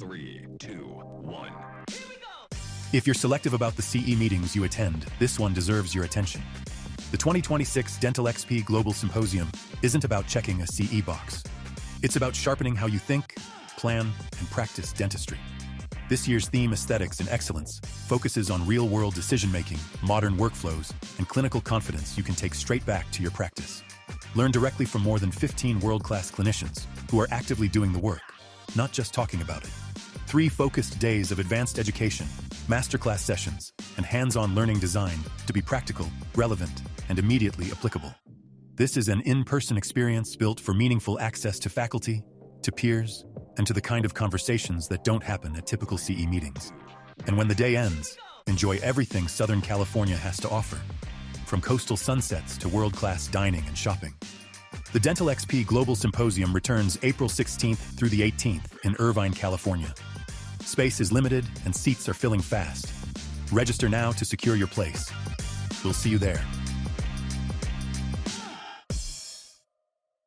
3, 2, 1. If you're selective about the CE meetings you attend, this one deserves your attention. The 2026 DentalXP Global Symposium isn't about checking a CE box. It's about sharpening how you think, plan, and practice dentistry. This year's theme, Aesthetics and Excellence, focuses on real-world decision-making, modern workflows, and clinical confidence you can take straight back to your practice. Learn directly from more than 15 world-class clinicians who are actively doing the work, not just talking about it. 3 focused days of advanced education, masterclass sessions, and hands-on learning designed to be practical, relevant, and immediately applicable. This is an in-person experience built for meaningful access to faculty, to peers, and to the kind of conversations that don't happen at typical CE meetings. And when the day ends, enjoy everything Southern California has to offer, from coastal sunsets to world-class dining and shopping. The DentalXP Global Symposium returns April 16th through the 18th in Irvine, California. Space is limited and seats are filling fast. Register now to secure your place. We'll see you there.